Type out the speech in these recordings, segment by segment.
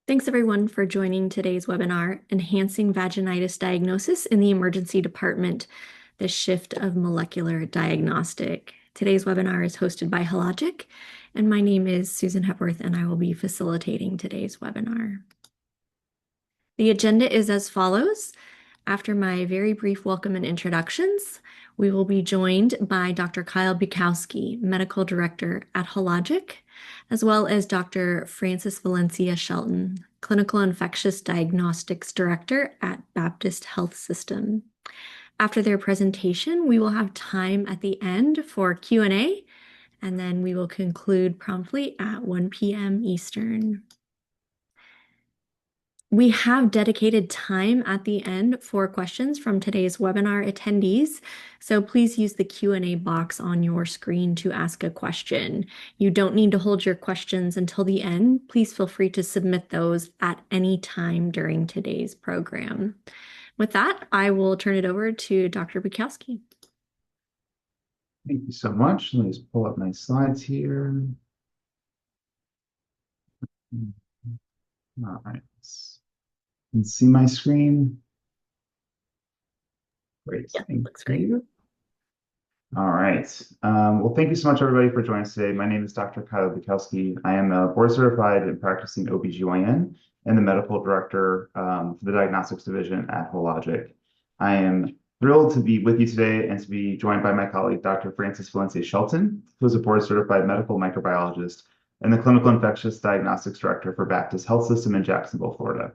Thanks everyone for joining today's webinar, Enhancing Vaginitis Diagnosis in the Emergency Department, the Shift of Molecular Diagnostic. Today's webinar is hosted by Hologic, and my name is Susan Hepworth, and I will be facilitating today's webinar. The agenda is as follows. After my very brief welcome and introductions, we will be joined by Dr. Kyle Bukowski, Medical Director at Hologic, as well as Dr. Francis Valencia-Shelton, Clinical Infectious Diagnostics Director at Baptist Health System. After their presentation, we will have time at the end for Q&A, and then we will conclude promptly at 1 p.m. Eastern. We have dedicated time at the end for questions from today's webinar attendees, so please use the Q&A box on your screen to ask a question. You don't need to hold your questions until the end. Please feel free to submit those at any time during today's program. With that, I will turn it over to Dr. Bukowski. Thank you so much. Let me just pull up my slides here. All right. You can see my screen. Great. Yeah, looks great. All right. Well, thank you so much, everybody, for joining us today. My name is Dr. Kyle Bukowski. I am a board certified and practicing OBGYN and the medical director for the Diagnostics Division at Hologic. I am thrilled to be with you today and to be joined by my colleague, Dr. Francis Valencia-Shelton, who is a board certified medical microbiologist and the Clinical Infectious Diagnostics Director for Baptist Health System in Jacksonville, Florida.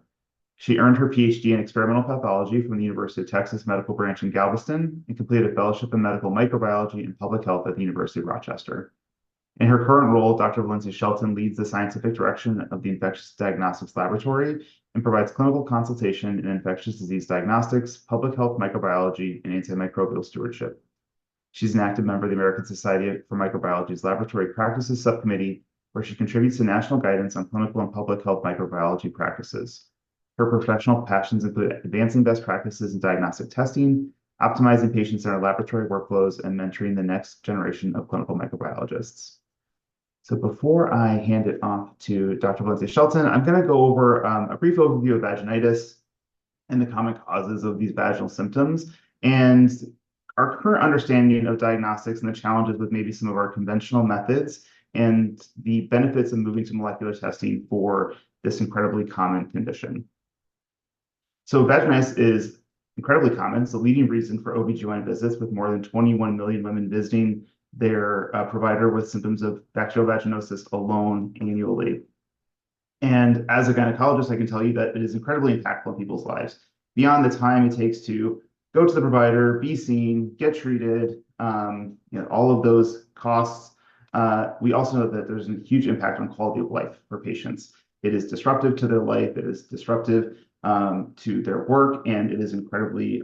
She earned her PhD in experimental pathology from the University of Texas Medical Branch in Galveston and completed a fellowship in medical microbiology and public health at the University of Rochester. In her current role, Dr. Valencia-Shelton leads the scientific direction of the Infectious Diagnostics Laboratory and provides clinical consultation in infectious disease diagnostics, public health microbiology, and antimicrobial stewardship. She's an active member of the American Society for Microbiology's Laboratory Practices Subcommittee, where she contributes to national guidance on clinical and public health microbiology practices. Her professional passions include advancing best practices in diagnostic testing, optimizing patient-centered laboratory workflows, and mentoring the next generation of clinical microbiologists. So before I hand it off to Dr. Valencia-Shelton, I'm going to go over a brief overview of vaginitis and the common causes of these vaginal symptoms and our current understanding of diagnostics and the challenges with maybe some of our conventional methods and the benefits of moving to molecular testing for this incredibly common condition. So vaginitis is incredibly common. It's the leading reason for OB/GYN visits, with more than 21 million women visiting their provider with symptoms of bacterial vaginosis alone annually. And as a gynecologist, I can tell you that it is incredibly impactful in people's lives. Beyond the time it takes to go to the provider, be seen, get treated, all of those costs, we also know that there's a huge impact on quality of life for patients. It is disruptive to their life. It is disruptive to their work, and it is incredibly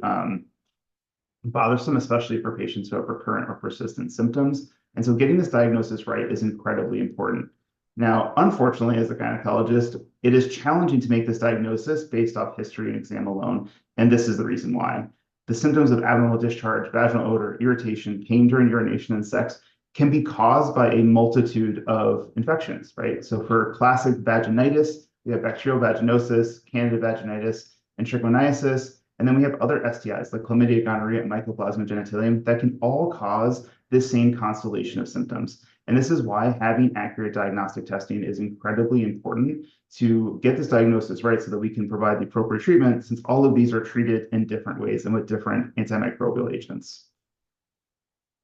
bothersome, especially for patients who have recurrent or persistent symptoms. And so getting this diagnosis right is incredibly important. Now, unfortunately, as a gynecologist, it is challenging to make this diagnosis based off history and exam alone, and this is the reason why. The symptoms of abnormal discharge, vaginal odor, irritation, pain during urination, and sex can be caused by a multitude of infections, right? So for classic vaginitis, we have bacterial vaginosis, candida vaginitis, and trichomoniasis. And then we have other STIs like chlamydia, gonorrhea, and mycoplasma genitalium that can all cause this same constellation of symptoms. And this is why having accurate diagnostic testing is incredibly important to get this diagnosis right so that we can provide the appropriate treatment, since all of these are treated in different ways and with different antimicrobial agents.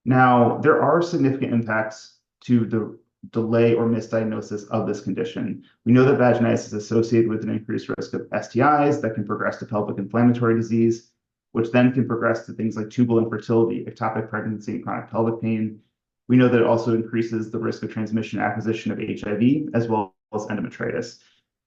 Now, there are significant impacts to the delay or misdiagnosis of this condition. We know that vaginitis is associated with an increased risk of STIs that can progress to pelvic inflammatory disease, which then can progress to things like tubal infertility, ectopic pregnancy, and chronic pelvic pain. We know that it also increases the risk of transmission and acquisition of HIV, as well as endometritis.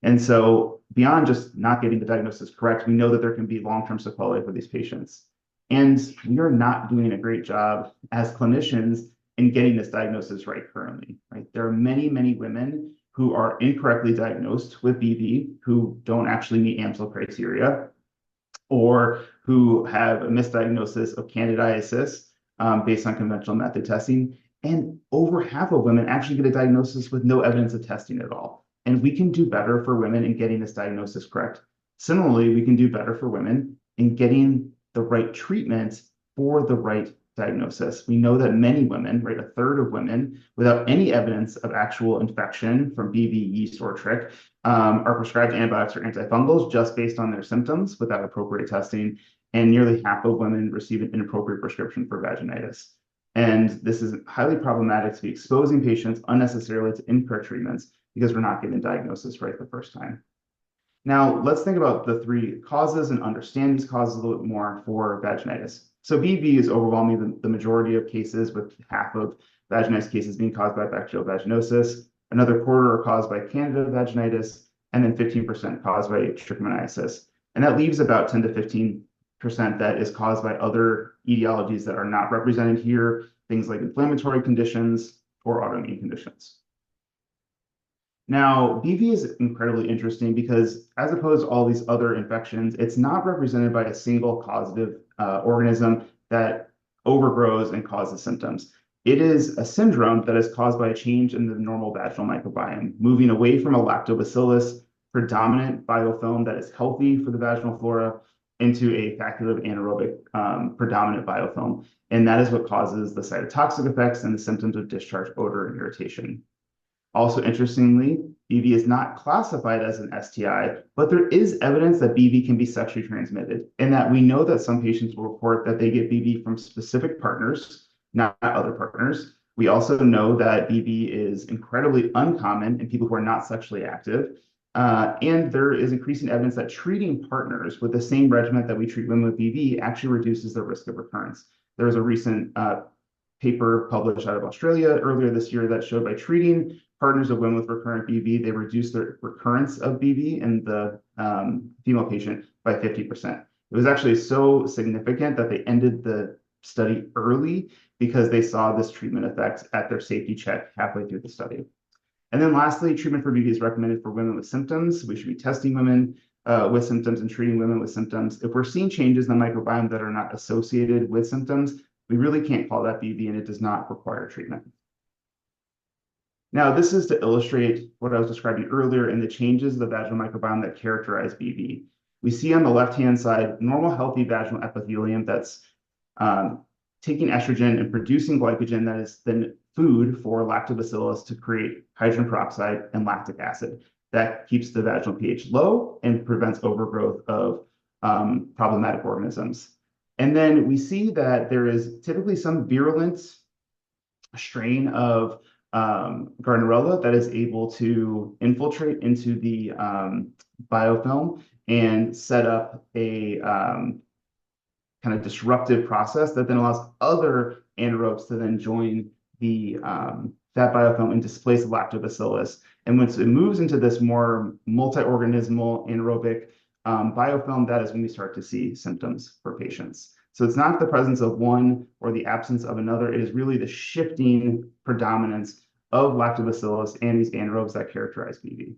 And so beyond just not getting the diagnosis correct, we know that there can be long-term sequelae for these patients. And we are not doing a great job as clinicians in getting this diagnosis right currently, right? There are many, many women who are incorrectly diagnosed with BV who don't actually meet AMSL criteria, or who have a misdiagnosis of candidiasis based on conventional method testing. And over half of women actually get a diagnosis with no evidence of testing at all. And we can do better for women in getting this diagnosis correct. Similarly, we can do better for women in getting the right treatment for the right diagnosis. We know that many women, right, a third of women without any evidence of actual infection from BV, yeast, or trick, are prescribed antibiotics or antifungals just based on their symptoms without appropriate testing. And nearly half of women receive an inappropriate prescription for vaginitis. And this is highly problematic to be exposing patients unnecessarily to incorrect treatments because we're not given diagnosis right the first time. Now, let's think about the three causes and understand these causes a little bit more for vaginitis. So BV is overwhelmingly the majority of cases, with half of vaginitis cases being caused by bacterial vaginosis, another quarter are caused by Candida vaginitis, and then 15% caused by trichomoniasis. And that leaves about 10 to 15% that is caused by other etiologies that are not represented here, things like inflammatory conditions or autoimmune conditions. Now, BV is incredibly interesting because as opposed to all these other infections, it's not represented by a single causative organism that overgrows and causes symptoms. It is a syndrome that is caused by a change in the normal vaginal microbiome, moving away from a lactobacillus predominant biofilm that is healthy for the vaginal flora into a facultative anaerobic predominant biofilm. And that is what causes the cytotoxic effects and the symptoms of discharge, odor, and irritation. Also, interestingly, BV is not classified as an STI, but there is evidence that BV can be sexually transmitted, and that we know that some patients will report that they get BV from specific partners, not other partners. We also know that BV is incredibly uncommon in people who are not sexually active. And there is increasing evidence that treating partners with the same regimen that we treat women with BV actually reduces the risk of recurrence. There was a recent paper published out of Australia earlier this year that showed by treating partners of women with recurrent BV, they reduced the recurrence of BV in the female patient by 50%. It was actually so significant that they ended the study early because they saw this treatment effect at their safety check halfway through the study. And then lastly, treatment for BV is recommended for women with symptoms. We should be testing women with symptoms and treating women with symptoms. If we're seeing changes in the microbiome that are not associated with symptoms, we really can't call that BV, and it does not require treatment. Now, this is to illustrate what I was describing earlier in the changes of the vaginal microbiome that characterize BV. We see on the left-hand side normal healthy vaginal epithelium that's taking estrogen and producing glycogen that is then food for lactobacillus to create hydrogen peroxide and lactic acid. That keeps the vaginal pH low and prevents overgrowth of problematic organisms. And then we see that there is typically some virulent strain of Gardnerella that is able to infiltrate into the biofilm and set up a kind of disruptive process that then allows other anaerobes to then join the that biofilm and displace lactobacillus. And once it moves into this more multi-organismal anaerobic biofilm, that is when we start to see symptoms for patients. So it's not the presence of one or the absence of another. It is really the shifting predominance of lactobacillus and these anaerobes that characterize BV.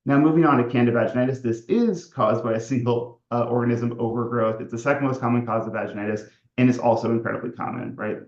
Now, moving on to Candida vaginitis, this is caused by a single organism overgrowth. It's the second most common cause of vaginitis, and it's also incredibly common, right?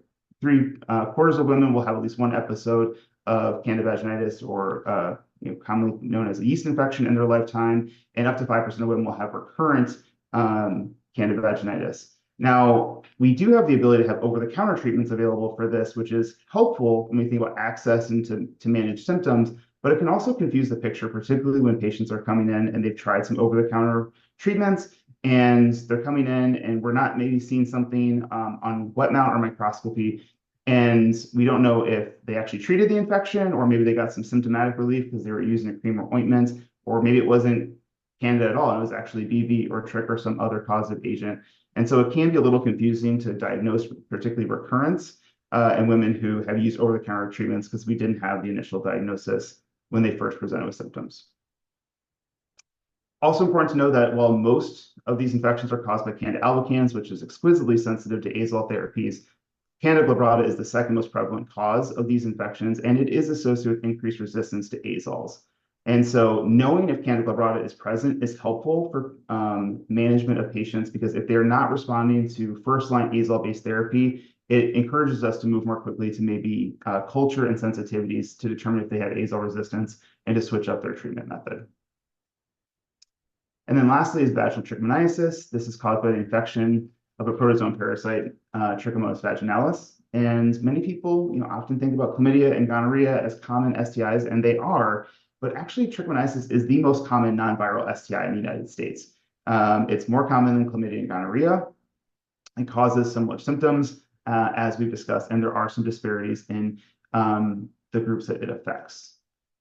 3/4 of women will have at least one episode of Candida vaginitis, or commonly known as a yeast infection, in their lifetime, and up to 5% of women will have recurrent Candida vaginitis. Now, we do have the ability to have over-the-counter treatments available for this, which is helpful when we think about access and to manage symptoms, but it can also confuse the picture, particularly when patients are coming in and they've tried some over-the-counter treatments, and they're coming in and we're not maybe seeing something on wet mount or microscopy, and we don't know if they actually treated the infection, or maybe they got some symptomatic relief because they were using a cream or ointment, or maybe it wasn't Candida at all, and it was actually BV or trick or some other causative agent. And so it can be a little confusing to diagnose, particularly recurrence in women who have used over-the-counter treatments, because we didn't have the initial diagnosis when they first presented with symptoms. Also important to know that while most of these infections are caused by Candida albicans, which is exquisitely sensitive to azole therapies, Candida glabrata is the second most prevalent cause of these infections, and it is associated with increased resistance to azoles. And so knowing if Candida glabrata is present is helpful for management of patients, because if they're not responding to first-line azole-based therapy it encourages us to move more quickly to maybe culture and sensitivities to determine if they have azole resistance and to switch up their treatment method. And then lastly is vaginal trichomoniasis. This is caused by the infection of a protozoan parasite, Trichomonas vaginalis. And many people, often think about chlamydia and gonorrhea as common STIs, and they are, but actually trichomoniasis is the most common non-viral STI in the United States. It's more common than chlamydia and gonorrhea. It causes similar symptoms, as we've discussed, and there are some disparities in the groups that it affects.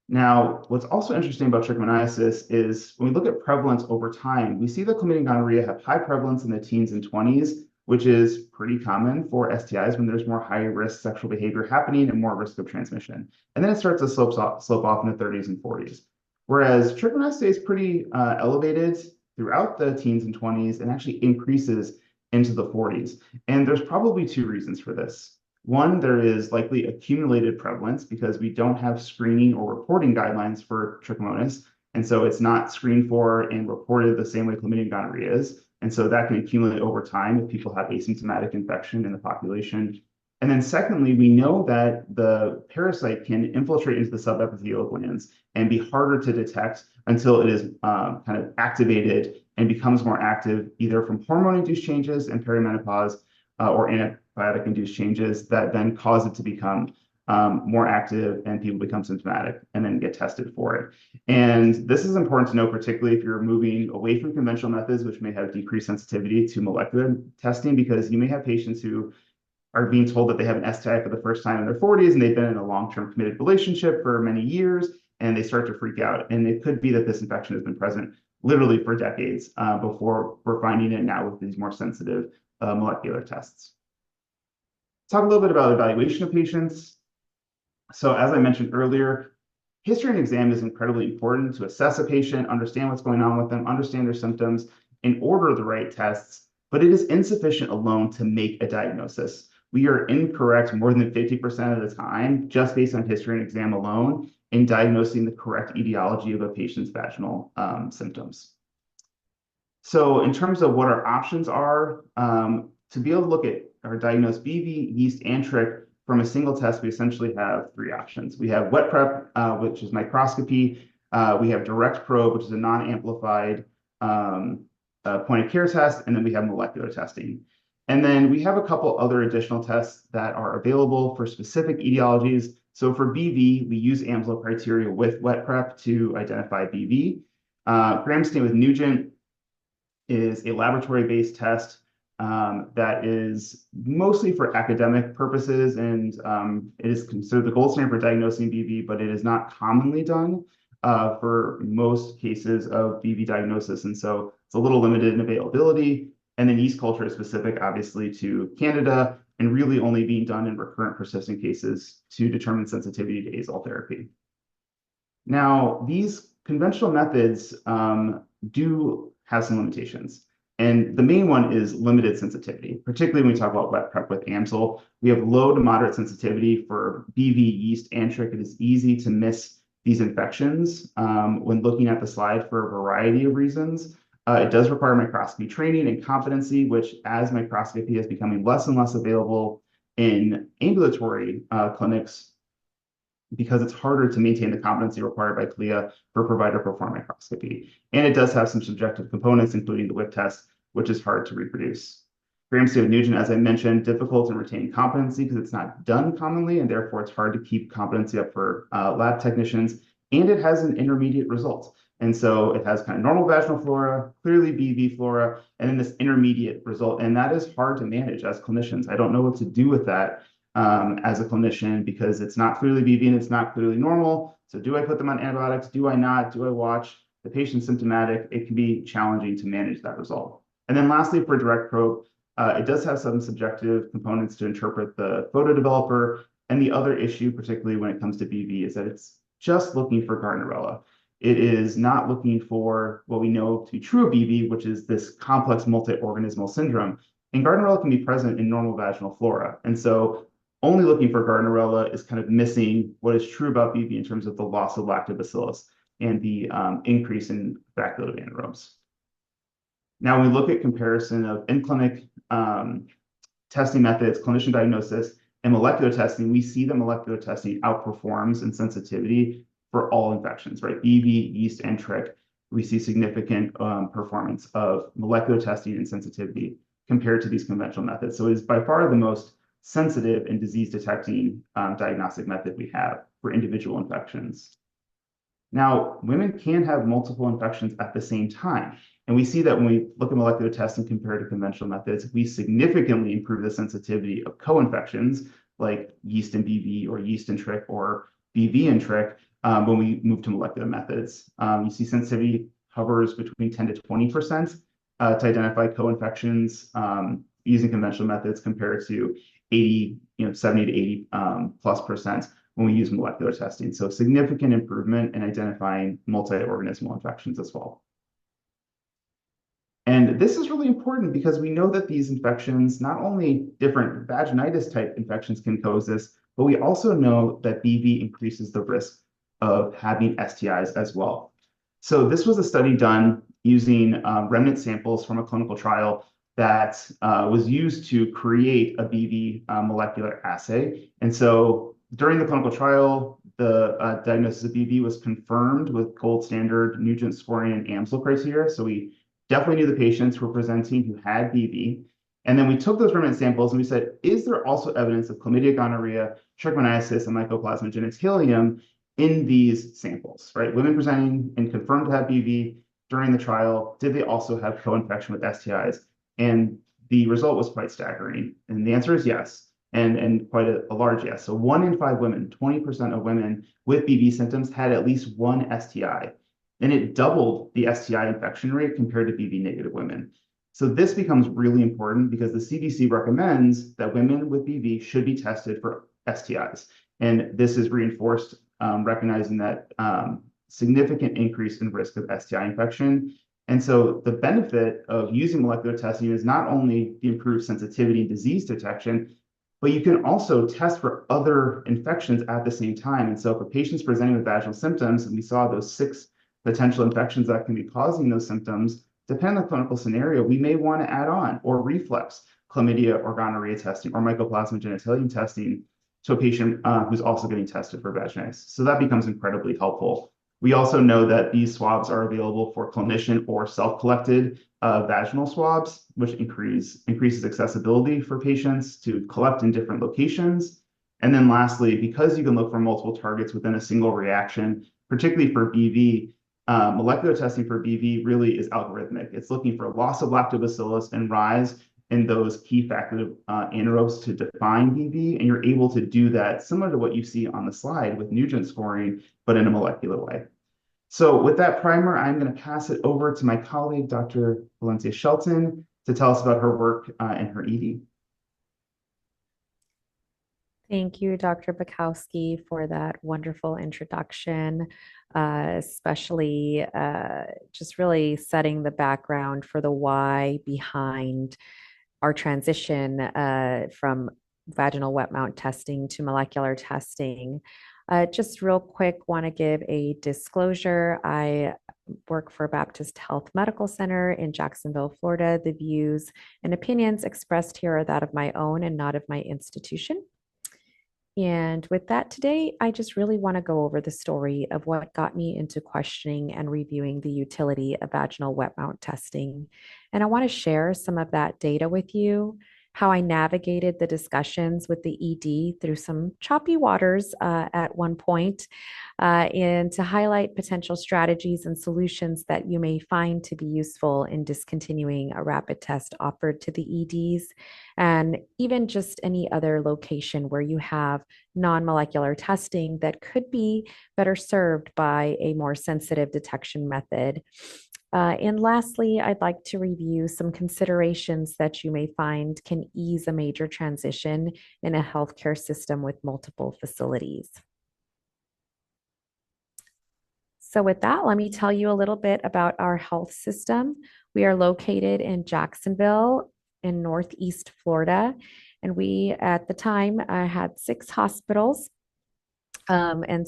Now, what's also interesting about trichomoniasis is when we look at prevalence over time, we see that chlamydia and gonorrhea have high prevalence in the teens and 20s, which is pretty common for STIs when there's more high-risk sexual behavior happening and more risk of transmission. And then it starts to slope off in the 30s and 40s. Whereas trichomoniasis stays pretty elevated throughout the teens and 20s and actually increases into the 40s. And there's probably two reasons for this. One, there is likely accumulated prevalence because we don't have screening or reporting guidelines for trichomonas. And so it's not screened for and reported the same way chlamydia and gonorrhea is. And so that can accumulate over time if people have asymptomatic infection in the population. And then secondly, we know that the parasite can infiltrate into the subepithelial glands and be harder to detect until it is kind of activated and becomes more active either from hormone-induced changes in perimenopause or antibiotic-induced changes that then cause it to become more active and people become symptomatic and then get tested for it. And this is important to know, particularly if you're moving away from conventional methods, which may have decreased sensitivity to molecular testing, because you may have patients who are being told that they have an STI for the first time in their 40s and they've been in a long-term committed relationship for many years and they start to freak out. And it could be that this infection has been present literally for decades before we're finding it now with these more sensitive molecular tests. Talk a little bit about evaluation of patients. So as I mentioned earlier, history and exam is incredibly important to assess a patient, understand what's going on with them, understand their symptoms, and order the right tests, but it is insufficient alone to make a diagnosis. We are incorrect more than 50% of the time, just based on history and exam alone, in diagnosing the correct etiology of a patient's vaginal symptoms. So in terms of what our options are, to be able to look at or diagnose BV, yeast, and trich from a single test, we essentially have three options. We have wet prep, which is microscopy. We have direct probe, which is a non-amplified point of care test, and then we have molecular testing. And then we have a couple other additional tests that are available for specific etiologies. So for BV, we use AMSLO criteria with wet prep to identify BV. Gram stain with Nugent is a laboratory-based test that is mostly for academic purposes, and it is considered the gold standard for diagnosing BV, but it is not commonly done for most cases of BV diagnosis. And so it's a little limited in availability. And then yeast culture is specific, obviously, to Canada and really only being done in recurrent persistent cases to determine sensitivity to azole therapy. Now, these conventional methods do have some limitations. And the main one is limited sensitivity, particularly when we talk about wet prep with AMSL. We have low to moderate sensitivity for BV, yeast, and trich. It is easy to miss these infections when looking at the slide for a variety of reasons. It does require microscopy training and competency, which as microscopy is becoming less and less available in ambulatory clinics, because it's harder to maintain the competency required by CLIA for provider performed microscopy. And it does have some subjective components, including the WIP test, which is hard to reproduce. Gram stain with Nugent, as I mentioned, difficult in retaining competency because it's not done commonly, and therefore it's hard to keep competency up for lab technicians, and it has an intermediate result. And so it has kind of normal vaginal flora, clearly BV flora, and then this intermediate result. And that is hard to manage as clinicians. I don't know what to do with that as a clinician because it's not clearly BV and it's not clearly normal. So do I put them on antibiotics? Do I not? Do I watch the patient symptomatic? It can be challenging to manage that result. And then lastly, for direct probe, it does have some subjective components to interpret the photo developer. And the other issue, particularly when it comes to BV, is that it's just looking for Gardnerella. It is not looking for what we know to be true of BV, which is this complex multi-organismal syndrome. And Gardnerella can be present in normal vaginal flora. And so only looking for Gardnerella is kind of missing what is true about BV in terms of the loss of lactobacillus and the increase in facultative anaerobes. Now, when we look at comparison of in-clinic testing methods, clinician diagnosis, and molecular testing, we see that molecular testing outperforms in sensitivity for all infections, right? BV, yeast, and trick. We see significant performance of molecular testing and sensitivity compared to these conventional methods. So it is by far the most sensitive and disease detecting diagnostic method we have for individual infections. Now, women can have multiple infections at the same time. And we see that when we look at molecular testing compared to conventional methods, we significantly improve the sensitivity of co-infections like yeast and BV or yeast and trick or BV and trick when we move to molecular methods. You see sensitivity hovers between 10 to 20% to identify co-infections using conventional methods compared to 80, 70 to 80 plus percent when we use molecular testing. So significant improvement in identifying multi-organismal infections as well. And this is really important because we know that these infections, not only different vaginitis type infections can cause this, but we also know that BV increases the risk of having STIs as well. So this was a study done using remnant samples from a clinical trial that was used to create a BV molecular assay. And so during the clinical trial, the diagnosis of BV was confirmed with gold standard Nugent scoring and Amsel criteria. So we definitely knew the patients who were presenting who had BV. And then we took those remnant samples and we said, is there also evidence of chlamydia, gonorrhea, trichomoniasis, and mycoplasma genitalium in these samples, right? Women presenting and confirmed to have BV during the trial, did they also have co-infection with STIs? And the result was quite staggering. And the answer is yes. And quite a large yes. So 1 in 5 women, 20% of women with BV symptoms had at least one STI. And it doubled the STI infection rate compared to BV negative women. So this becomes really important because the CDC recommends that women with BV should be tested for STIs. And this is reinforced, recognizing that significant increase in risk of STI infection. And so the benefit of using molecular testing is not only the improved sensitivity and disease detection, but you can also test for other infections at the same time. And so if a patient's presenting with vaginal symptoms, and we saw those 6 potential infections that can be causing those symptoms, depending on the clinical scenario, we may want to add on or reflex chlamydia or gonorrhea testing or mycoplasma genitalium testing to a patient who's also getting tested for vaginitis. So that becomes incredibly helpful. We also know that these swabs are available for clinician or self-collected vaginal swabs, which increases accessibility for patients to collect in different locations. And then lastly, because you can look for multiple targets within a single reaction, particularly for BV, molecular testing for BV really is algorithmic. It's looking for loss of lactobacillus and rise in those key factor anaerobes to define BV, and you're able to do that similar to what you see on the slide with Nugent scoring, but in a molecular way. So with that primer, I'm going to pass it over to my colleague, Dr. Valencia-Shelton, to tell us about her work and her ED. Thank you, Dr. Bukowski, for that wonderful introduction, especially just really setting the background for the why behind our transition from vaginal wet mount testing to molecular testing. Just real quick, want to give a disclosure. I work for Baptist Health Medical Center in Jacksonville, Florida. The views and opinions expressed here are that of my own and not of my institution. And with that today, I just really want to go over the story of what got me into questioning and reviewing the utility of vaginal wet mount testing. And I want to share some of that data with you, how I navigated the discussions with the ED through some choppy waters at one point, and to highlight potential strategies and solutions that you may find to be useful in discontinuing a rapid test offered to the EDs, and even just any other location where you have non-molecular testing that could be better served by a more sensitive detection method. And lastly, I'd like to review some considerations that you may find can ease a major transition in a healthcare system with multiple facilities. So with that, let me tell you a little bit about our health system. We are located in Jacksonville in Northeast Florida, and we, at the time, had 6 hospitals. and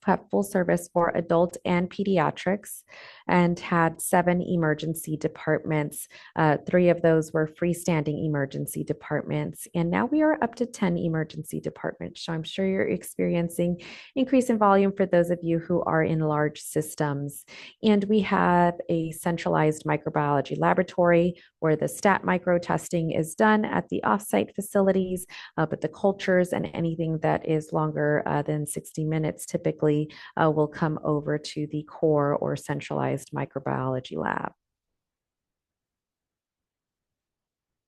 had full service for adult and pediatrics, and had 7 emergency departments. 3 of those were freestanding emergency departments, and now we are up to 10 emergency departments. So I'm sure you're experiencing increase in volume for those of you who are in large systems. And we have a centralized microbiology laboratory where the stat micro testing is done at the offsite facilities, but the cultures and anything that is longer than 60 minutes typically will come over to the core or centralized microbiology lab.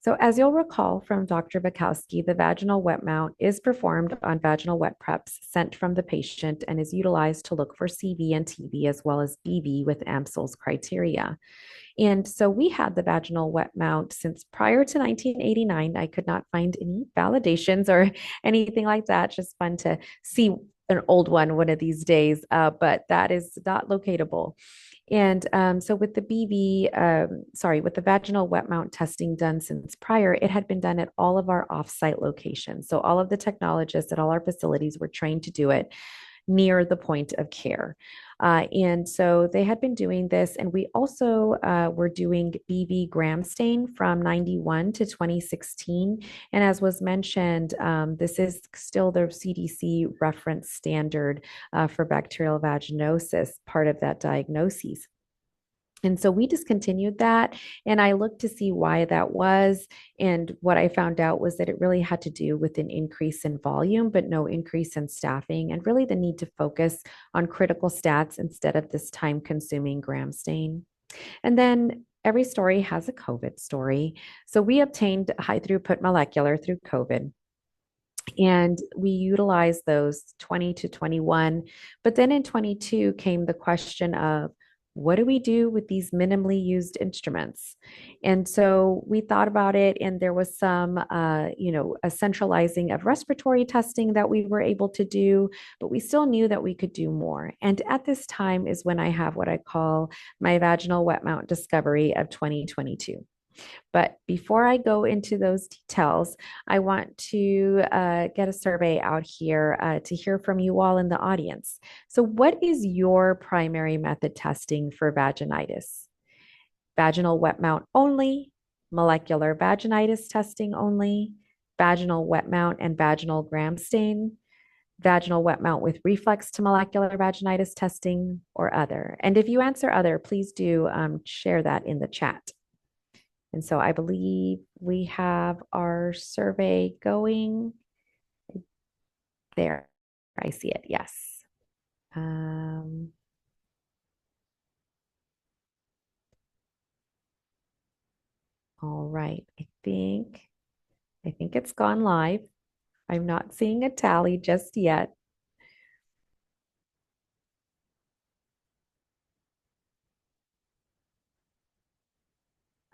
So as you'll recall from Dr. Bukowski, the vaginal wet mount is performed on vaginal wet preps sent from the patient and is utilized to look for CV and TB as well as BV with AMSL's criteria. And so we had the vaginal wet mount since prior to 1989. I could not find any validations or anything like that. Just fun to see an old one of these days, but that is not locatable. And so with the with the vaginal wet mount testing done since prior, it had been done at all of our offsite locations. So all of the technologists at all our facilities were trained to do it near the point of care. And so they had been doing this, and we also were doing BV gram stain from 91 to 2016. And as was mentioned, this is still the CDC reference standard for bacterial vaginosis, part of that diagnosis. And so we discontinued that. And I looked to see why that was. And what I found out was that it really had to do with an increase in volume, but no increase in staffing, and really the need to focus on critical stats instead of this time consuming gram stain. And then every story has a COVID story. So we obtained high throughput molecular through COVID. And we utilized those 20 to 21. But then in 22 came the question of, what do we do with these minimally used instruments? And so we thought about it, and there was some, a centralizing of respiratory testing that we were able to do, but we still knew that we could do more. And at this time is when I have what I call my vaginal wet mount discovery of 2022. But before I go into those details, I want to get a survey out here to hear from you all in the audience. So what is your primary method testing for vaginitis? Vaginal wet mount only, molecular vaginitis testing only, vaginal wet mount and vaginal gram stain, vaginal wet mount with reflex to molecular vaginitis testing, or other? And if you answer other, please do share that in the chat. And so I believe we have our survey going there. I see it. Yes. All right. I think it's gone live. I'm not seeing a tally just yet.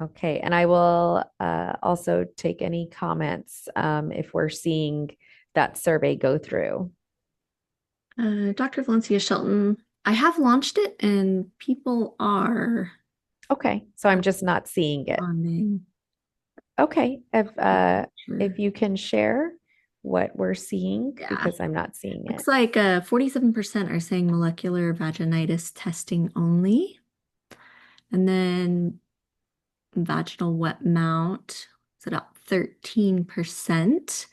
Okay, and I will also take any comments if we're seeing that survey go through. Dr. Valencia-Shelton, I have launched it and people are Okay, so I'm just not seeing it. responding. Okay, Sure. if you can share what we're seeing, Yeah. because I'm not seeing it. Looks like 47% are saying molecular vaginitis testing only. And then vaginal wet mount is about 13%.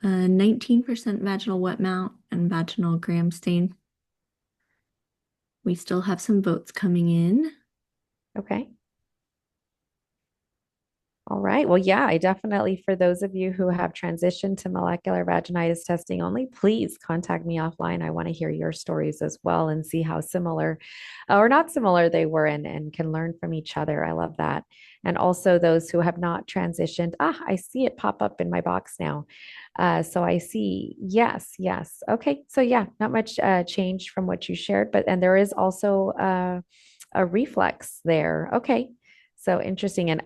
19% vaginal wet mount and vaginal gram stain. We still have some votes coming in. Okay. All right. Well, yeah, I definitely, for those of you who have transitioned to molecular vaginitis testing only, please contact me offline. I want to hear your stories as well and see how similar or not similar they were, and can learn from each other. I love that. And also those who have not transitioned. I see it pop up in my box now. So I see, yes, yes. Okay. So yeah, not much change from what you shared, and there is also a reflex there. Okay. So interesting. And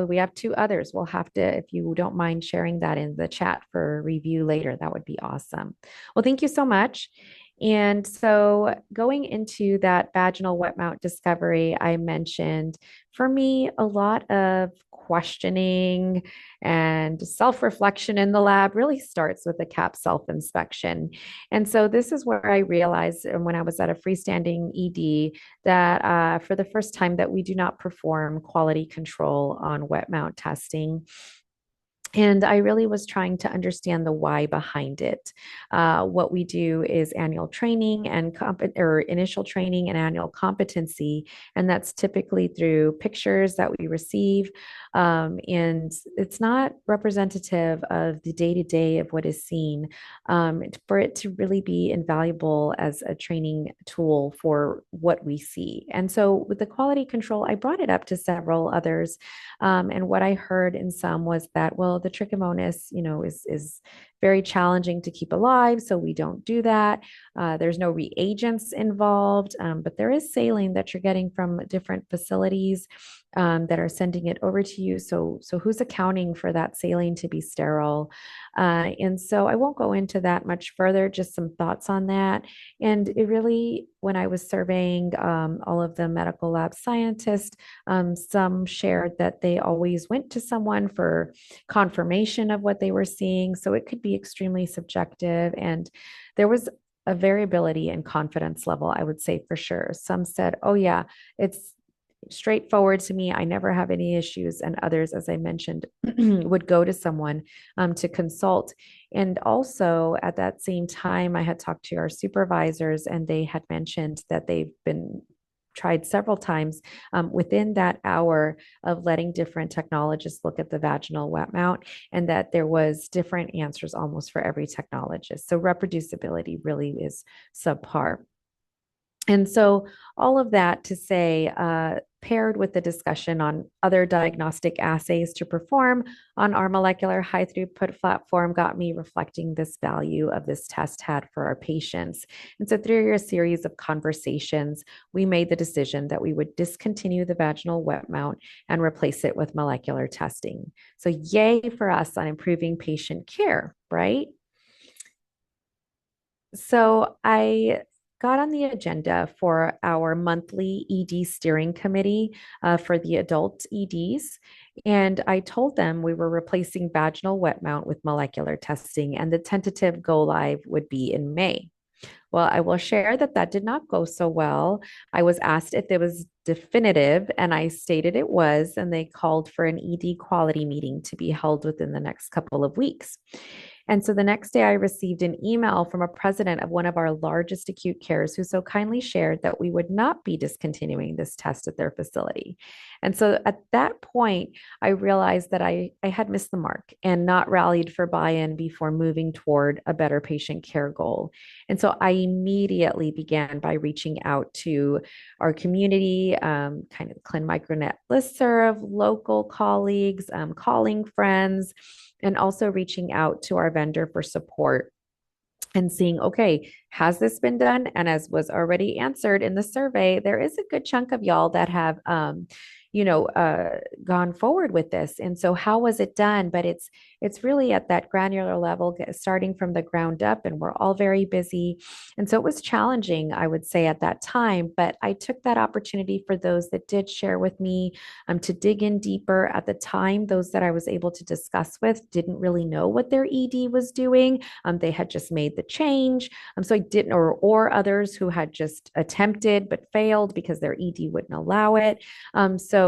we have 2 others. We'll have to, if you don't mind sharing that in the chat for review later, that would be awesome. Well, thank you so much. And so going into that vaginal wet mount discovery, I mentioned for me, a lot of questioning and self reflection in the lab really starts with a CAP self inspection. And so this is where I realized when I was at a freestanding ED that for the first time that we do not perform quality control on wet mount testing. And I really was trying to understand the why behind it. What we do is annual training and or initial training and annual competency, and that's typically through pictures that we receive. And it's not representative of the day to day of what is seen. For it to really be invaluable as a training tool for what we see. And so with the quality control, I brought it up to several others. And what I heard in some was that, well, the trichomonas, is very challenging to keep alive, so we don't do that. There's no reagents involved, but there is saline that you're getting from different facilities that are sending it over to you. So who's accounting for that saline to be sterile? And so I won't go into that much further, just some thoughts on that. And it really, when I was surveying all of the medical lab scientists, some shared that they always went to someone for confirmation of what they were seeing. So it could be extremely subjective. And there was a variability in confidence level, I would say for sure. Some said, oh, yeah, it's straightforward to me. I never have any issues. And others, as I mentioned, would go to someone to consult. And also at that same time, I had talked to our supervisors, and they had mentioned that they've been tried several times within that hour of letting different technologists look at the vaginal wet mount, and that there was different answers almost for every technologist. So reproducibility really is subpar. And so, all of that to say, paired with the discussion on other diagnostic assays to perform on our molecular high throughput platform, got me reflecting this value of this test had for our patients. And so, through a series of conversations, we made the decision that we would discontinue the vaginal wet mount and replace it with molecular testing. So, yay for us on improving patient care, right? So, I got on the agenda for our monthly ED steering committee for the adult EDs. And I told them we were replacing vaginal wet mount with molecular testing, and the tentative go live would be in May. Well, I will share that that did not go so well. I was asked if it was definitive, and I stated it was, and they called for an ED quality meeting to be held within the next couple of weeks. And so the next day, I received an email from a president of one of our largest acute cares who so kindly shared that we would not be discontinuing this test at their facility. And so at that point, I realized that I had missed the mark and not rallied for buy in before moving toward a better patient care goal. And so I immediately began by reaching out to our community, kind of ClinMicroNet listserv, local colleagues, calling friends, and also reaching out to our vendor for support and seeing, okay, has this been done? And as was already answered in the survey, there is a good chunk of y'all that have, gone forward with this. And so, how was it done? But it's really at that granular level, starting from the ground up, and we're all very busy. And so, it was challenging, I would say, at that time. But I took that opportunity for those that did share with me to dig in deeper. At the time, those that I was able to discuss with didn't really know what their ED was doing. They had just made the change. So I didn't, or others who had just attempted but failed because their ED wouldn't allow it. So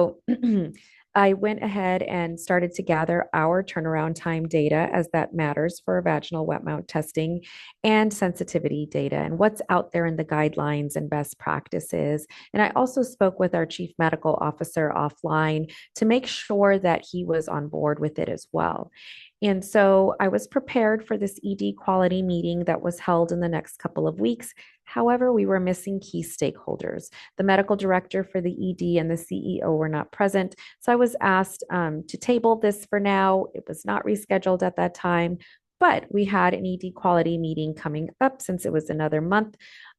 I went ahead and started to gather our turnaround time data, as that matters for vaginal wet mount testing, and sensitivity data and what's out there in the guidelines and best practices. And I also spoke with our chief medical officer offline to make sure that he was on board with it as well. And so I was prepared for this ED quality meeting that was held in the next couple of weeks. However, we were missing key stakeholders. The medical director for the ED and the CEO were not present. So I was asked to table this for now. It was not rescheduled at that time, but we had an ED quality meeting coming up since it was another month.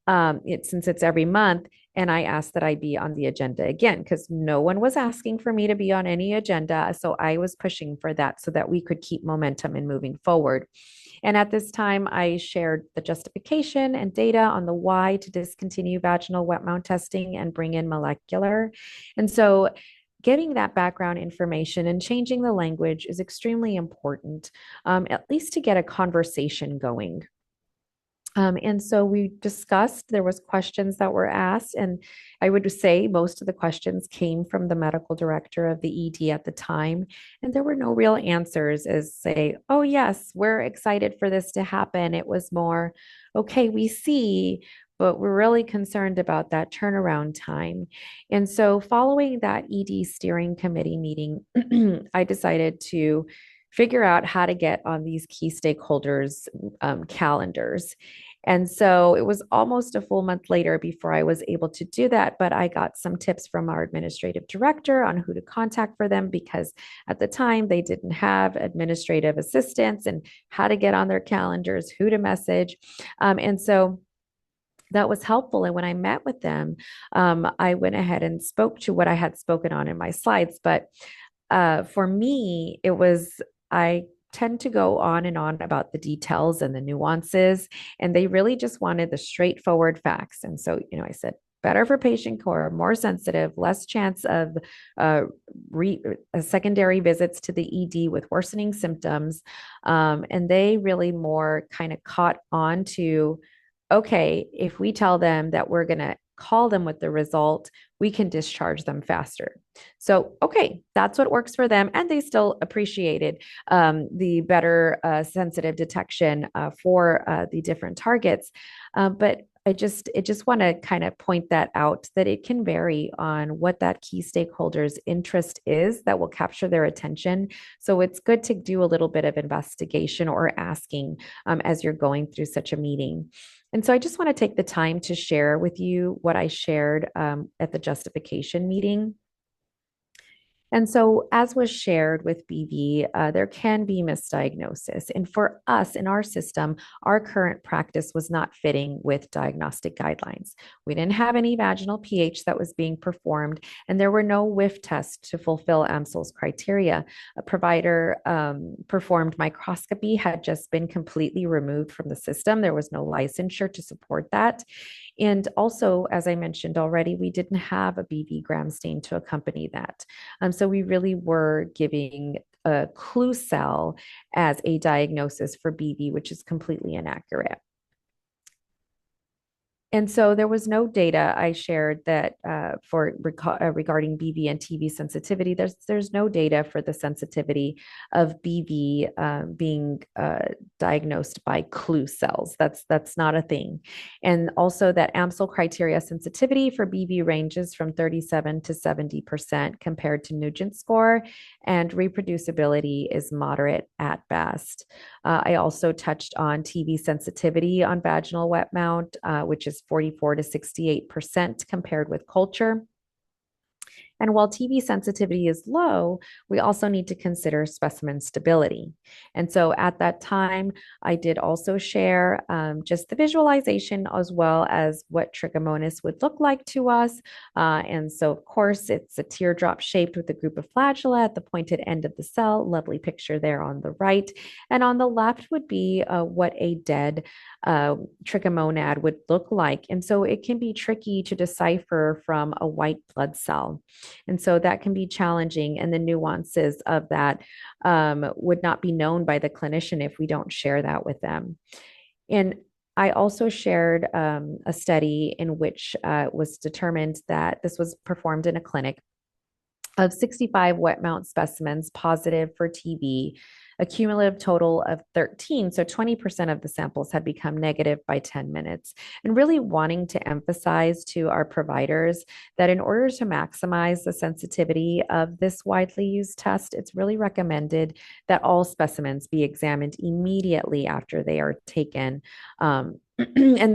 Since it's every month, and I asked that I be on the agenda again because no one was asking for me to be on any agenda. So I was pushing for that so that we could keep momentum and moving forward. And at this time, I shared the justification and data on the why to discontinue vaginal wet mount testing and bring in molecular. And so getting that background information and changing the language is extremely important, at least to get a conversation going. And so we discussed, there was questions that were asked, and I would say most of the questions came from the medical director of the ED at the time. And there were no real answers as say, oh, yes, we're excited for this to happen. It was more, okay, we see, but we're really concerned about that turnaround time. And so following that ED steering committee meeting, I decided to figure out how to get on these key stakeholders' calendars. And so it was almost a full month later before I was able to do that. But I got some tips from our administrative director on who to contact for them, because at the time they didn't have administrative assistants and how to get on their calendars, who to message. And so that was helpful. And when I met with them, I went ahead and spoke to what I had spoken on in my slides. But for me, it was, I tend to go on and on about the details and the nuances, and they really just wanted the straightforward facts. And so, I said, better for patient care, more sensitive, less chance of secondary visits to the ED with worsening symptoms. And they really more kind of caught on to, okay, if we tell them that we're going to call them with the result, we can discharge them faster. So, okay, that's what works for them. And they still appreciated the better sensitive detection for the different targets. But it just want to kind of point that out, that it can vary on what that key stakeholder's interest is that will capture their attention. So it's good to do a little bit of investigation or asking as you're going through such a meeting. And so I just want to take the time to share with you what I shared at the justification meeting. And so, as was shared with BV, there can be misdiagnosis. And for us in our system, our current practice was not fitting with diagnostic guidelines. We didn't have any vaginal pH that was being performed, and there were no whiff tests to fulfill AMSL's criteria. A provider performed microscopy had just been completely removed from the system. There was no licensure to support that. And also, as I mentioned already, we didn't have a BV gram stain to accompany that. So we really were giving a clue cell as a diagnosis for BV, which is completely inaccurate. And so there was no data I shared that regarding BV and TB sensitivity. There's no data for the sensitivity of BV being diagnosed by clue cells. That's not a thing. And also that AMSL criteria sensitivity for BV ranges from 37 to 70% compared to Nugent score, and reproducibility is moderate at best. I also touched on TB sensitivity on vaginal wet mount, which is 44 to 68% compared with culture. And while TB sensitivity is low, we also need to consider specimen stability. And so at that time, I did also share just the visualization as well as what trichomonas would look like to us. And so, of course, it's a teardrop shaped with a group of flagella at the pointed end of the cell. Lovely picture there on the right. And on the left would be what a dead trichomonad would look like. And so it can be tricky to decipher from a white blood cell. And so that can be challenging. And the nuances of that would not be known by the clinician if we don't share that with them. And I also shared a study in which was determined that this was performed in a clinic of 65 wet mount specimens positive for TB, a cumulative total of 13. So 20% of the samples had become negative by 10 minutes. And really wanting to emphasize to our providers that in order to maximize the sensitivity of this widely used test, it's really recommended that all specimens be examined immediately after they are taken. And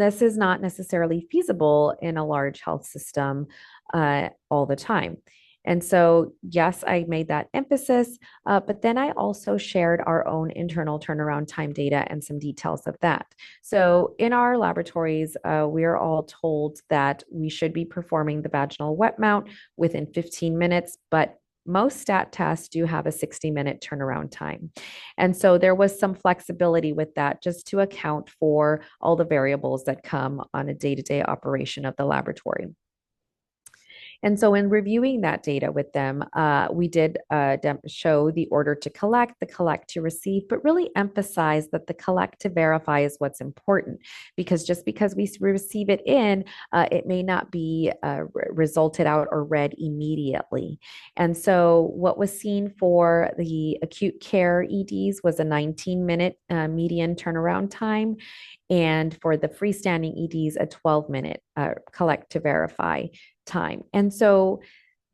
this is not necessarily feasible in a large health system all the time. And so, yes, I made that emphasis, but then I also shared our own internal turnaround time data and some details of that. So in our laboratories, we are all told that we should be performing the vaginal wet mount within 15 minutes, but most stat tests do have a 60-minute turnaround time. And so there was some flexibility with that just to account for all the variables that come on a day-to-day operation of the laboratory. And so in reviewing that data with them, we did show the order to collect, the collect to receive, but really emphasize that the collect to verify is what's important, because just because we receive it in, it may not be resulted out or read immediately. And so what was seen for the acute care EDs was a 19-minute median turnaround time. And for the freestanding EDs, a 12-minute collect to verify time. And so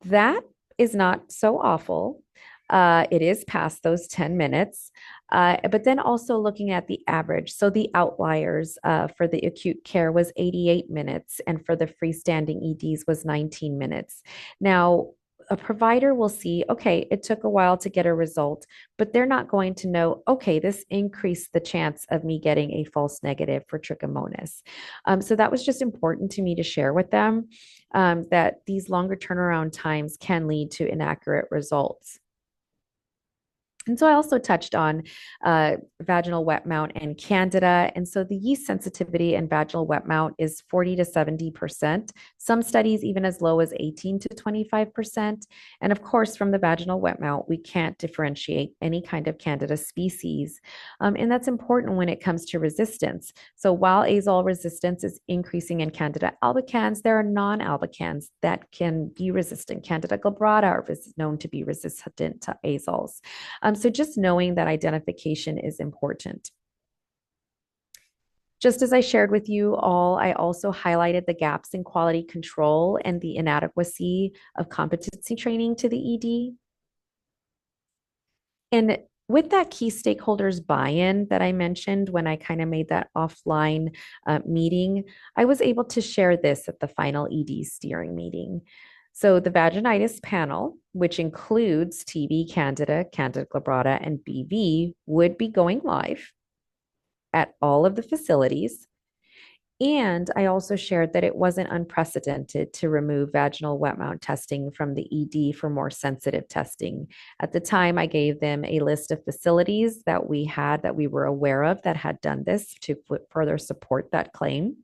that is not so awful. It is past those 10 minutes. But then also looking at the average. So the outliers for the acute care was 88 minutes, and for the freestanding EDs was 19 minutes. Now, a provider will see, okay, it took a while to get a result, but they're not going to know, okay, this increased the chance of me getting a false negative for trichomonas. So that was just important to me to share with them, that these longer turnaround times can lead to inaccurate results. And so I also touched on vaginal wet mount and candida. And so the yeast sensitivity in vaginal wet mount is 40 to 70%. Some studies even as low as 18 to 25%. And of course, from the vaginal wet mount, we can't differentiate any kind of candida species. And that's important when it comes to resistance. So while azole resistance is increasing in candida albicans, there are non-albicans that can be resistant. Candida glabrata is known to be resistant to azoles. So just knowing that identification is important. Just as I shared with you all, I also highlighted the gaps in quality control and the inadequacy of competency training to the ED. And with that key stakeholders buy-in that I mentioned when I kind of made that offline meeting, I was able to share this at the final ED steering meeting. So the vaginitis panel, which includes TB, Candida, Candida glabrata, and BV, would be going live at all of the facilities. And I also shared that it wasn't unprecedented to remove vaginal wet mount testing from the ED for more sensitive testing. At the time, I gave them a list of facilities that we were aware of that had done this to further support that claim.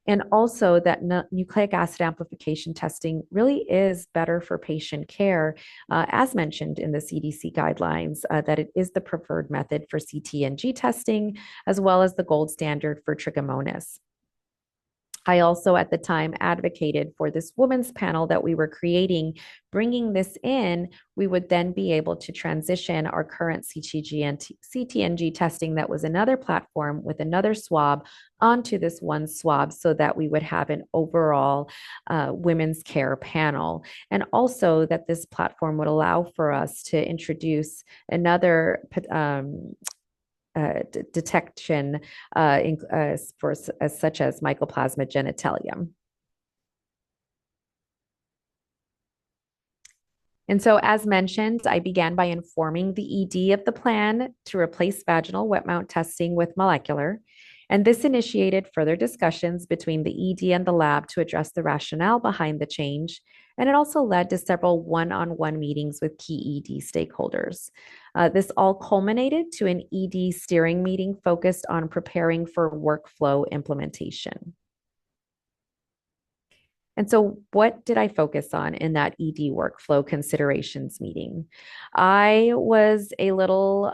And also that nucleic acid amplification testing really is better for patient care, as mentioned in the CDC guidelines, that it is the preferred method for CT&G testing, as well as the gold standard for trichomonas. I also at the time advocated for this women's panel that we were creating. Bringing this in, we would then be able to transition our current CT&G testing that was another platform with another swab onto this one swab, so that we would have an overall women's care panel. And also that this platform would allow for us to introduce another detection such as Mycoplasma genitalium. And so, as mentioned, I began by informing the ED of the plan to replace vaginal wet mount testing with molecular. And this initiated further discussions between the ED and the lab to address the rationale behind the change. And it also led to several one-on-one meetings with key ED stakeholders. This all culminated to an ED steering meeting focused on preparing for workflow implementation. And so what did I focus on in that ED workflow considerations meeting? I was a little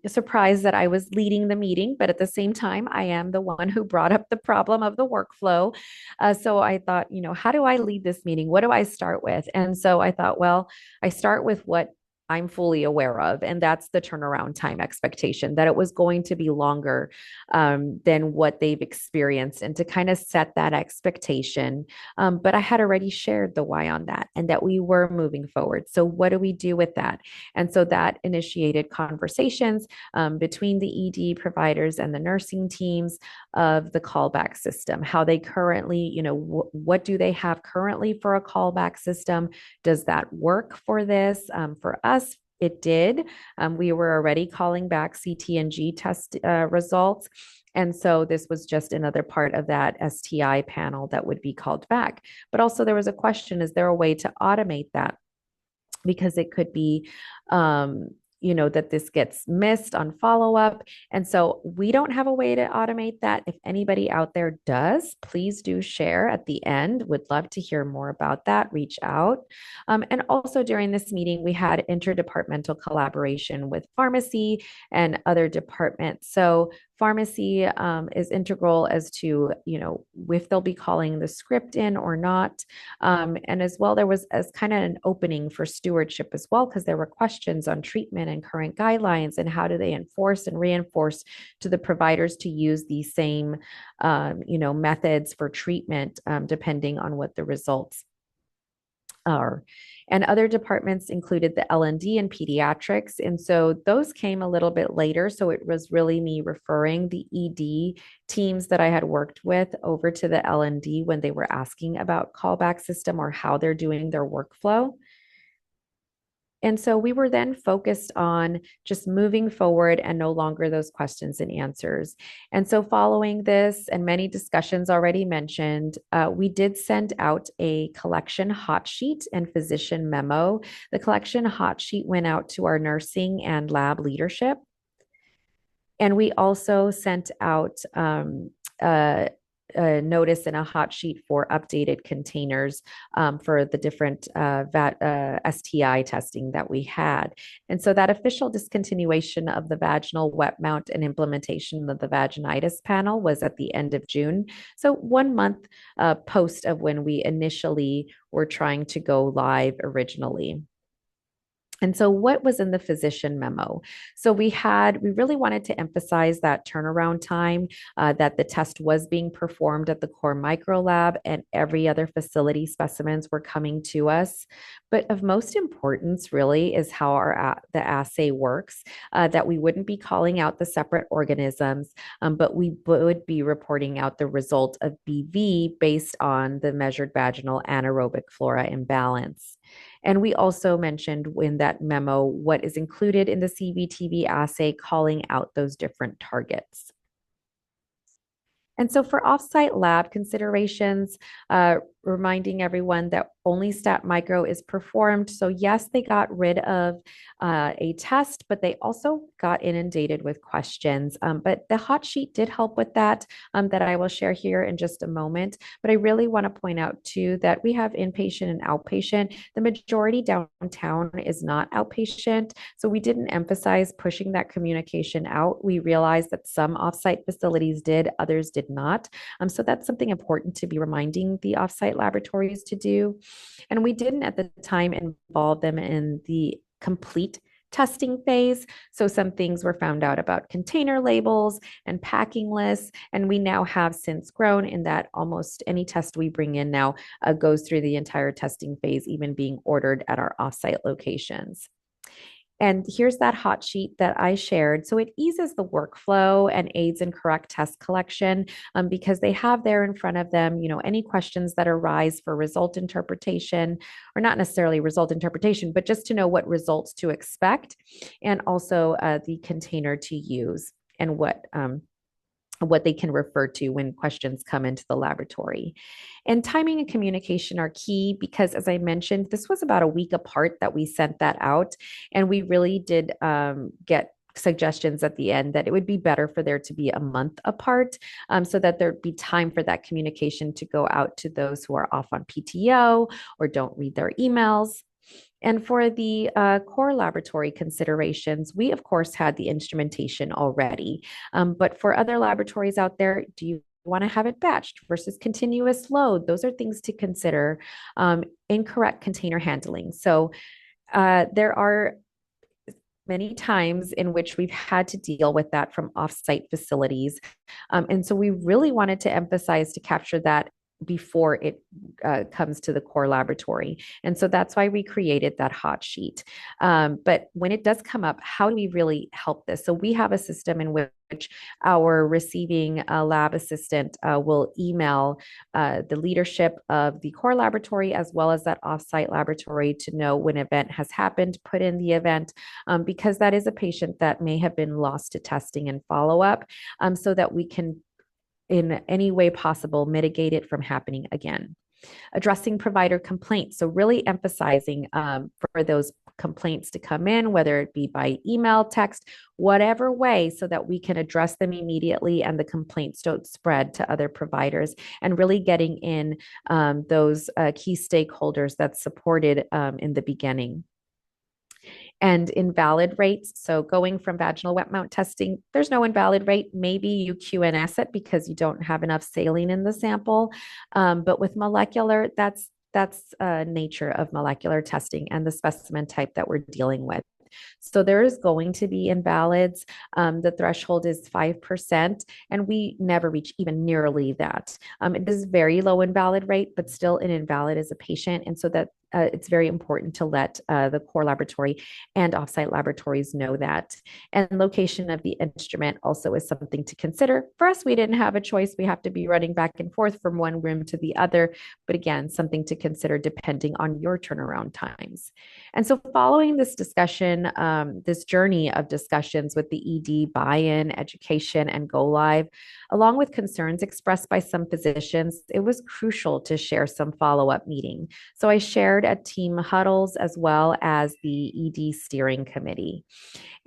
surprised that I was leading the meeting, but at the same time, I am the one who brought up the problem of the workflow. So I thought, how do I lead this meeting? What do I start with? And so I thought, well, I start with what I'm fully aware of, and that's the turnaround time expectation, that it was going to be longer than what they've experienced, and to kind of set that expectation. But I had already shared the why on that, and that we were moving forward. So what do we do with that? And so that initiated conversations between the ED providers and the nursing teams of the callback system, how they currently, what do they have currently for a callback system? Does that work for this? For us, it did. We were already calling back CT&G test results. And so this was just another part of that STI panel that would be called back. But also there was a question, is there a way to automate that? because it could be, that this gets missed on follow-up. And so we don't have a way to automate that. If anybody out there does, please do share at the end. Would love to hear more about that. Reach out. And also during this meeting, we had interdepartmental collaboration with pharmacy and other departments. So pharmacy is integral as to, if they'll be calling the script in or not. And as well, there was as kind of an opening for stewardship as well, because there were questions on treatment and current guidelines and how do they enforce and reinforce to the providers to use these same, methods for treatment, depending on what the results are. And other departments included the L&D and pediatrics. And so those came a little bit later. So it was really me referring the ED teams that I had worked with over to the L&D when they were asking about callback system or how they're doing their workflow. And so we were then focused on just moving forward and no longer those questions and answers. And so following this and many discussions already mentioned, we did send out a collection hot sheet and physician memo. The collection hot sheet went out to our nursing and lab leadership. And we also sent out a notice and a hot sheet for updated containers for the different STI testing that we had. And so that official discontinuation of the vaginal wet mount and implementation of the vaginitis panel was at the end of June. So 1 month post of when we initially were trying to go live originally. And so what was in the physician memo? So we really wanted to emphasize that turnaround time, that the test was being performed at the core micro lab and every other facility specimens were coming to us. But of most importance really is how the assay works, that we wouldn't be calling out the separate organisms, but we would be reporting out the result of BV based on the measured vaginal anaerobic flora imbalance. And we also mentioned in that memo what is included in the CVTV assay, calling out those different targets. And so for offsite lab considerations, reminding everyone that only stat micro is performed. So yes, they got rid of a test, but they also got inundated with questions. But the hot sheet did help with that, that I will share here in just a moment. But I really want to point out too that we have inpatient and outpatient. The majority downtown is not outpatient. So we didn't emphasize pushing that communication out. We realized that some offsite facilities did, others did not. So that's something important to be reminding the offsite laboratories to do. And we didn't at the time involve them in the complete testing phase. So some things were found out about container labels and packing lists. And we now have since grown in that almost any test we bring in now goes through the entire testing phase, even being ordered at our offsite locations. And here's that hot sheet that I shared. So it eases the workflow and aids in correct test collection, because they have there in front of them, any questions that arise for result interpretation, or not necessarily result interpretation, but just to know what results to expect, and also the container to use and what they can refer to when questions come into the laboratory. And timing and communication are key because, as I mentioned, this was about a week apart that we sent that out. And we really did get suggestions at the end that it would be better for there to be a month apart, so that there'd be time for that communication to go out to those who are off on PTO or don't read their emails. And for the core laboratory considerations, we, of course, had the instrumentation already. But for other laboratories out there, do you want to have it batched versus continuous load? Those are things to consider. Incorrect container handling. So there are many times in which we've had to deal with that from offsite facilities. And so we really wanted to emphasize to capture that before it comes to the core laboratory. And so that's why we created that hot sheet. But when it does come up, how do we really help this? So we have a system in which our receiving lab assistant will email the leadership of the core laboratory as well as that offsite laboratory to know when an event has happened, put in the event, because that is a patient that may have been lost to testing and follow-up, so that we can in any way possible mitigate it from happening again. Addressing provider complaints. So really emphasizing for those complaints to come in, whether it be by email, text, whatever way, so that we can address them immediately and the complaints don't spread to other providers, and really getting in those key stakeholders that's supported in the beginning. And invalid rates. So going from vaginal wet mount testing, there's no invalid rate. Maybe you QNS it because you don't have enough saline in the sample. But with molecular, that's nature of molecular testing and the specimen type that we're dealing with. So there is going to be invalids. The threshold is 5%, and we never reach even nearly that. It is very low invalid rate, but still an invalid as a patient. And so that it's very important to let the core laboratory and offsite laboratories know that. And location of the instrument also is something to consider. For us, we didn't have a choice. We have to be running back and forth from one room to the other. But again, something to consider depending on your turnaround times. And so following this discussion, this journey of discussions with the ED, buy-in, education, and go live, along with concerns expressed by some physicians, it was crucial to share some follow-up meeting. So I shared at team huddles as well as the ED steering committee.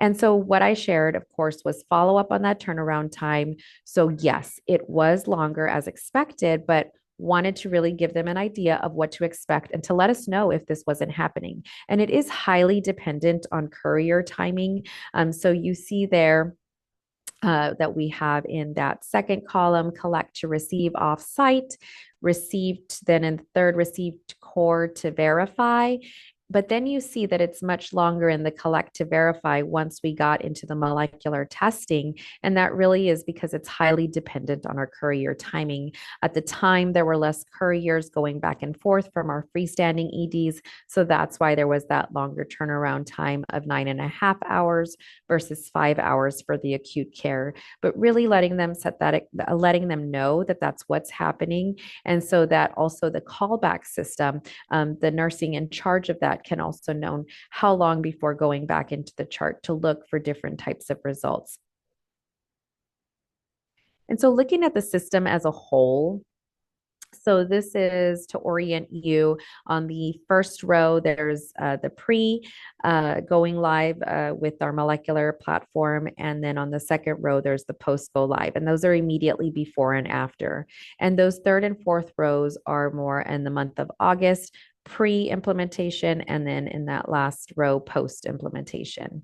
And so what I shared, of course, was follow up on that turnaround time. So yes, it was longer as expected, but wanted to really give them an idea of what to expect and to let us know if this wasn't happening. And it is highly dependent on courier timing. So you see there that we have in that second column, collect to receive off-site, received, then in the third, received core to verify. But then you see that it's much longer in the collect to verify once we got into the molecular testing. And that really is because it's highly dependent on our courier timing. At the time, there were less couriers going back and forth from our freestanding EDs. So that's why there was that longer turnaround time of 9.5 hours versus 5 hours for the acute care. But really letting them letting them know that that's what's happening. And so that also the callback system, the nursing in charge of that can also know how long before going back into the chart to look for different types of results. And so looking at the system as a whole, so this is to orient you. On the first row, there's the pre going live with our molecular platform. And then on the second row, there's the post go live. And those are immediately before and after. And those third and fourth rows are more in the month of August, pre-implementation, and then in that last row, post-implementation.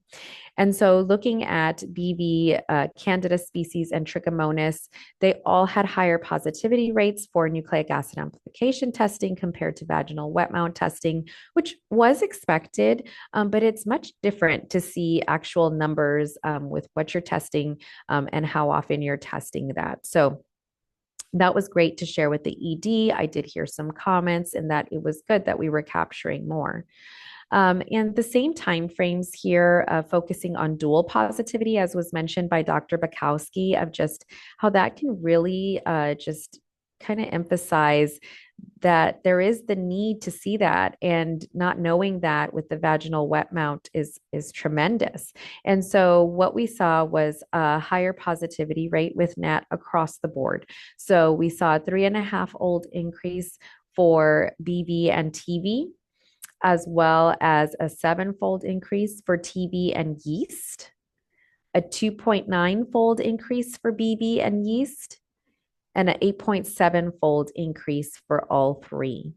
And so looking at BV, Candida species, and Trichomonas, they all had higher positivity rates for nucleic acid amplification testing compared to vaginal wet mount testing, which was expected, but it's much different to see actual numbers with what you're testing and how often you're testing that. So that was great to share with the ED. I did hear some comments and that it was good that we were capturing more. And the same time frames here, focusing on dual positivity, as was mentioned by Dr. Bukowski, of just how that can really just kind of emphasize that there is the need to see that, and not knowing that with the vaginal wet mount is tremendous. And so what we saw was a higher positivity rate with NAAT across the board. So we saw a 3.5-fold increase for BV and TV, as well as a 7-fold increase for TB and yeast, a 2.9-fold increase for BV and yeast, and an 8.7-fold increase for all three.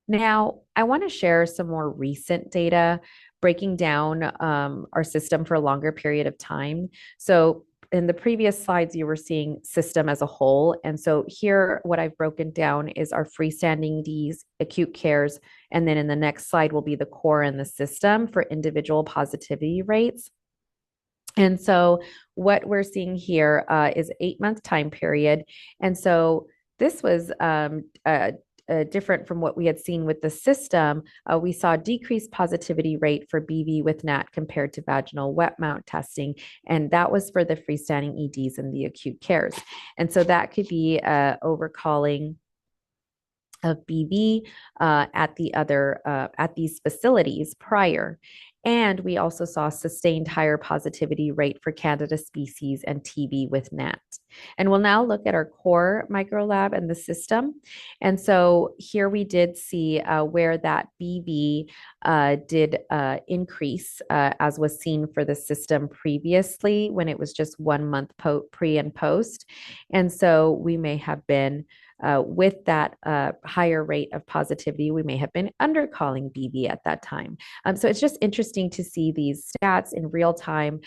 Now, I want to share some more recent data breaking down our system for a longer period of time. So in the previous slides, you were seeing system as a whole. And so here, what I've broken down is our freestanding Ds, acute cares, and then in the next slide will be the core and the system for individual positivity rates. And so what we're seeing here is 8-month time period. And so this was different from what we had seen with the system. We saw a decreased positivity rate for BV with NAAT compared to vaginal wet mount testing. And that was for the freestanding EDs and the acute cares. And so that could be overcalling of BV at these facilities prior. And we also saw sustained higher positivity rate for Candida species and TB with NAAT. And we'll now look at our core microlab and the system. And so here we did see where that BV did increase, as was seen for the system previously when it was just 1 month pre and post. And so we may have been with that higher rate of positivity, we may have been undercalling BV at that time. So it's just interesting to see these stats in real time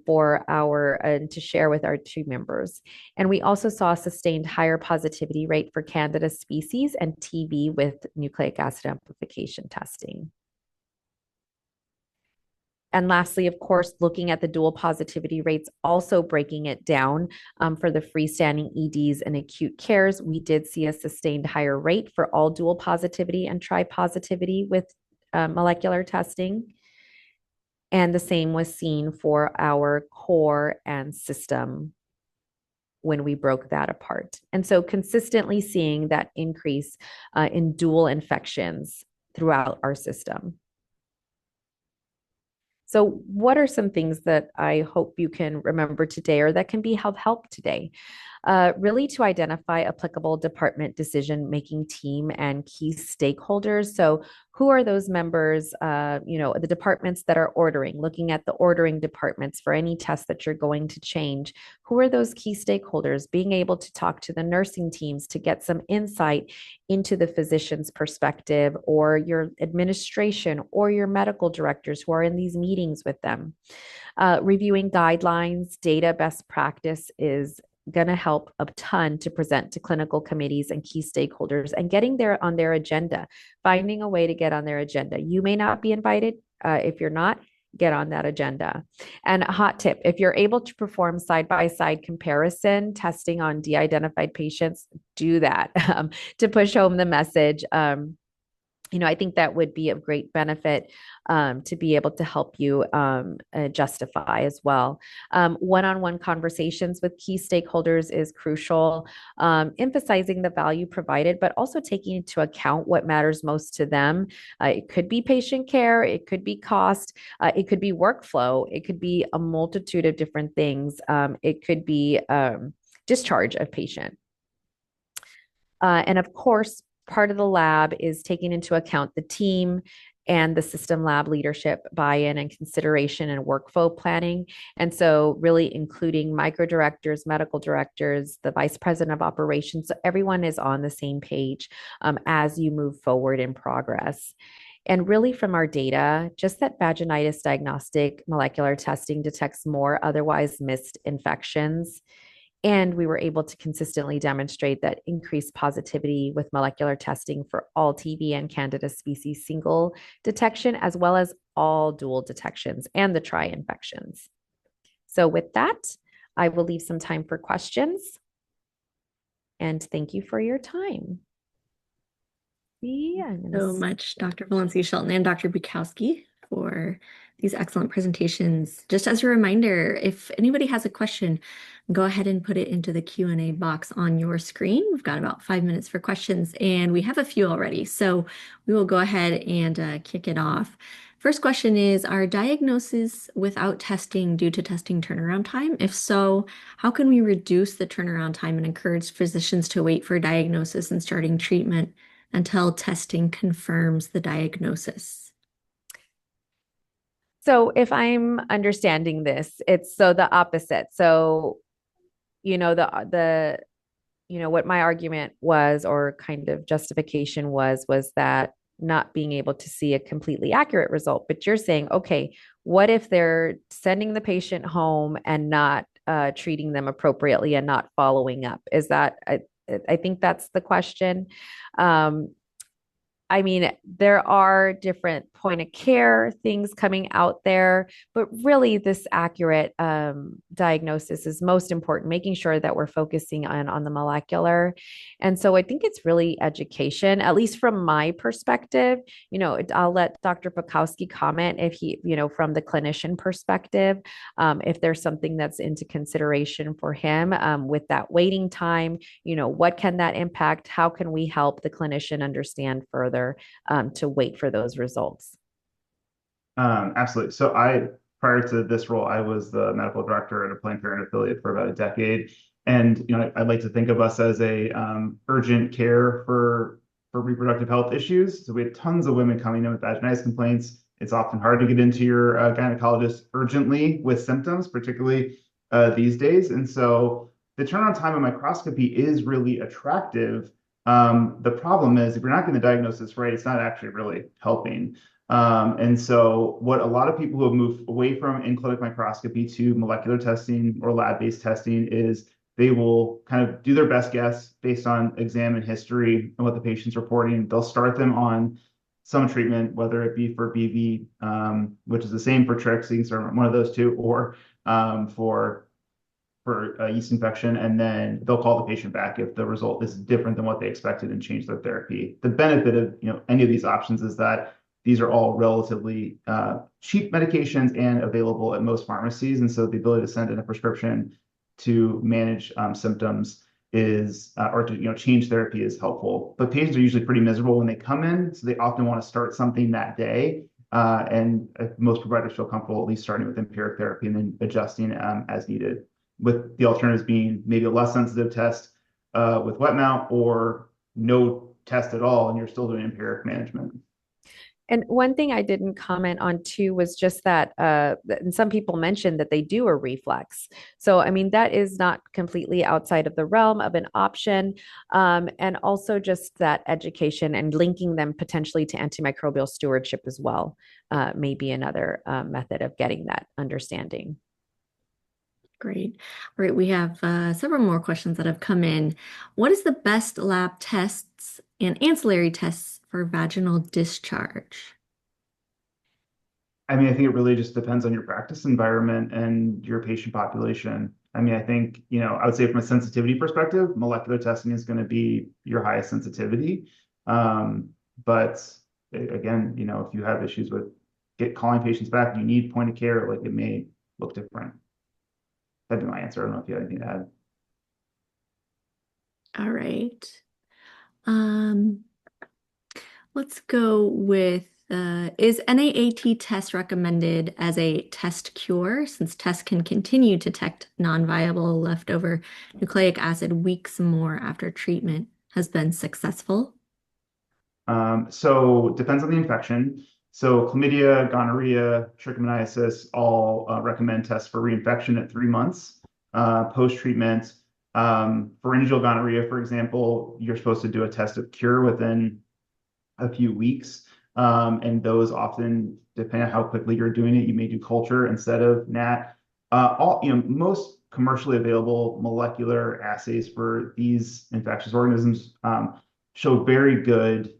for to share with our two members. And we also saw a sustained higher positivity rate for Candida species and TB with nucleic acid amplification testing. And lastly, of course, looking at the dual positivity rates, also breaking it down for the freestanding EDs and acute cares, we did see a sustained higher rate for all dual positivity and tri-positivity with molecular testing. And the same was seen for our core and system when we broke that apart. And so consistently seeing that increase in dual infections throughout our system. So what are some things that I hope you can remember today or that can be of help today? Really to identify applicable department decision-making team and key stakeholders. So who are those members, the departments that are ordering, looking at the ordering departments for any test that you're going to change. Who are those key stakeholders? Being able to talk to the nursing teams to get some insight into the physician's perspective, or your administration or your medical directors who are in these meetings with them. Reviewing guidelines, data, best practice is going to help a ton to present to clinical committees and key stakeholders and getting there on their agenda, finding a way to get on their agenda. You may not be invited. If you're not, get on that agenda. And a hot tip, if you're able to perform side-by-side comparison testing on de-identified patients, do that to push home the message. I think that would be of great benefit to be able to help you justify as well. One-on-one conversations with key stakeholders is crucial, emphasizing the value provided, but also taking into account what matters most to them. It could be patient care, it could be cost, it could be workflow, it could be a multitude of different things. It could be discharge of patient. And of course, part of the lab is taking into account the team and the system lab leadership buy-in and consideration and workflow planning. And so really including micro directors, medical directors, the vice president of operations, so everyone is on the same page as you move forward in progress. And really from our data, just that vaginitis diagnostic molecular testing detects more otherwise missed infections. And we were able to consistently demonstrate that increased positivity with molecular testing for all TB and Candida species single detection, as well as all dual detections and the tri-infections. So with that, I will leave some time for questions. And thank you for your time. So much, Dr. Valencia-Shelton and Dr. Bukowski, for these excellent presentations. Just as a reminder, if anybody has a question, go ahead and put it into the Q&A box on your screen. We've got about 5 minutes for questions, and we have a few already. So we will go ahead and kick it off. First question is, are diagnoses without testing due to testing turnaround time? If so, how can we reduce the turnaround time and encourage physicians to wait for diagnosis and starting treatment until testing confirms the diagnosis? So if I'm understanding this, it's so the opposite. So, what my argument was, or kind of justification was that not being able to see a completely accurate result. But you're saying, okay, what if they're sending the patient home and not treating them appropriately and not following up? Is that, I think that's the question. I mean, there are different point of care things coming out there, but really this accurate diagnosis is most important, making sure that we're focusing on the molecular. And so I think it's really education, at least from my perspective. I'll let Dr. Bukowski comment if he, from the clinician perspective, if there's something that's into consideration for him with that waiting time, what can that impact? How can we help the clinician understand further to wait for those results? Absolutely. So prior to this role, I was the medical director at a Planned Parenthood affiliate for about a decade. And, I'd like to think of us as a urgent care for reproductive health issues. So we had tons of women coming in with vaginitis complaints. It's often hard to get into your gynecologist urgently with symptoms, particularly these days. And so the turnaround time of microscopy is really attractive. The problem is if you're not getting the diagnosis right, it's not actually really helping. And so what a lot of people who have moved away from in-clinic microscopy to molecular testing or lab-based testing is they will kind of do their best guess based on exam and history and what the patient's reporting. They'll start them on some treatment, whether it be for BV, which is the same for tricks, so you can start on one of those two, or for yeast infection, and then they'll call the patient back if the result is different than what they expected and change their therapy. The benefit of any of these options is that these are all relatively cheap medications and available at most pharmacies, and so the ability to send in a prescription to manage symptoms is or to change therapy is helpful. But patients are usually pretty miserable when they come in, so they often want to start something that day. And most providers feel comfortable at least starting with empiric therapy and then adjusting as needed, with the alternatives being maybe a less sensitive test with wet mount or no test at all, and you're still doing empiric management. And one thing I didn't comment on too was just that, and some people mentioned that they do a reflex. So, I mean, that is not completely outside of the realm of an option. And also just that education and linking them potentially to antimicrobial stewardship as well, may be another method of getting that understanding. Great. All right, we have several more questions that have come in. What is the best lab tests and ancillary tests for vaginal discharge? I mean, I think it really just depends on your practice environment and your patient population. I mean, I think, I would say from a sensitivity perspective, molecular testing is going to be your highest sensitivity. But again, if you have issues with calling patients back, you need point of care, like it may look different. That'd be my answer. I don't know if you have anything to add. All right. Um, let's go with is NAAT test recommended as a test cure, since tests can continue to detect non-viable leftover nucleic acid weeks more after treatment has been successful? So depends on the infection. So chlamydia, gonorrhea, trichomoniasis all recommend tests for reinfection at 3 months post-treatment. Pharyngeal gonorrhea, for example, you're supposed to do a test of cure within a few weeks. And those often, depending on how quickly you're doing it, you may do culture instead of NAAT. Most commercially available molecular assays for these infectious organisms show very good,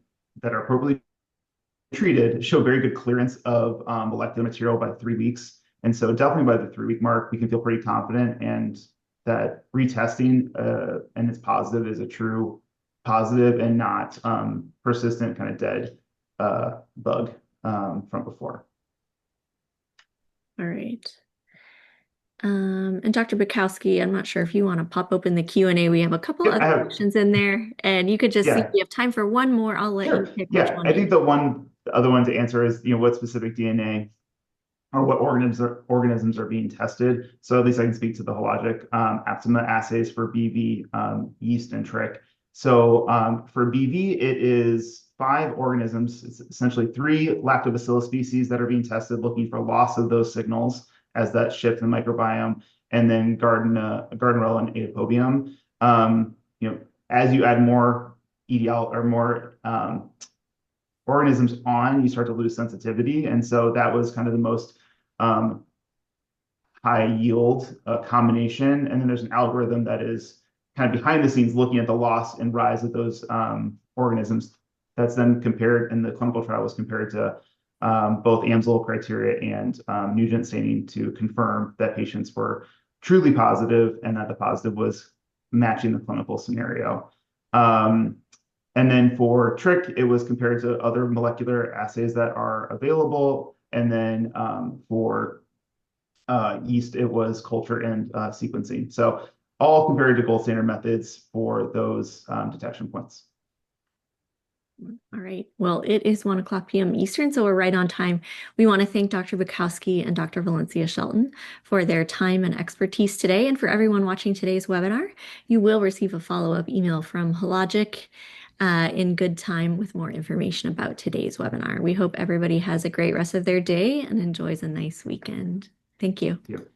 that are appropriately treated, show very good clearance of molecular material by 3 weeks. And so definitely by the 3 week mark, we can feel pretty confident and that retesting and it's positive is a true positive and not persistent kind of dead bug from before. All right. And Dr. Bukowski, I'm not sure if you want to pop open the Q&A. We have a couple Yep, other questions in there, and you could just see if yeah, we have time for one more. I'll let you sure. pick which Yeah, one I it think is. the other one to answer is, what specific DNA or what organisms are being tested. So at least I can speak to the Hologic aptima assays for BV, yeast, and trick. So for BV, it is 5 organisms. It's essentially 3 lactobacillus species that are being tested, looking for loss of those signals as that shift in the microbiome, and then Gardnerella and Aedeopobium. As you add more EDL or more organisms on, you start to lose sensitivity. And so that was kind of the most high yield combination. And then there's an algorithm that is kind of behind the scenes looking at the loss and rise of those organisms. That's then compared in the clinical trial was compared to both Amsel criteria and Nugent staining to confirm that patients were truly positive and that the positive was matching the clinical scenario. And then for trick, it was compared to other molecular assays that are available. And then for yeast, it was culture and sequencing. So all compared to gold standard methods for those detection points. All right. Well, it is 1 p.m. Eastern, so we're right on time. We want to thank Dr. Bukowski and Dr. Valencia-Shelton for their time and expertise today. And for everyone watching today's webinar, you will receive a follow-up email from Hologic in good time with more information about today's webinar. We hope everybody has a great rest of their day and enjoys a nice weekend. Thank you. Yep.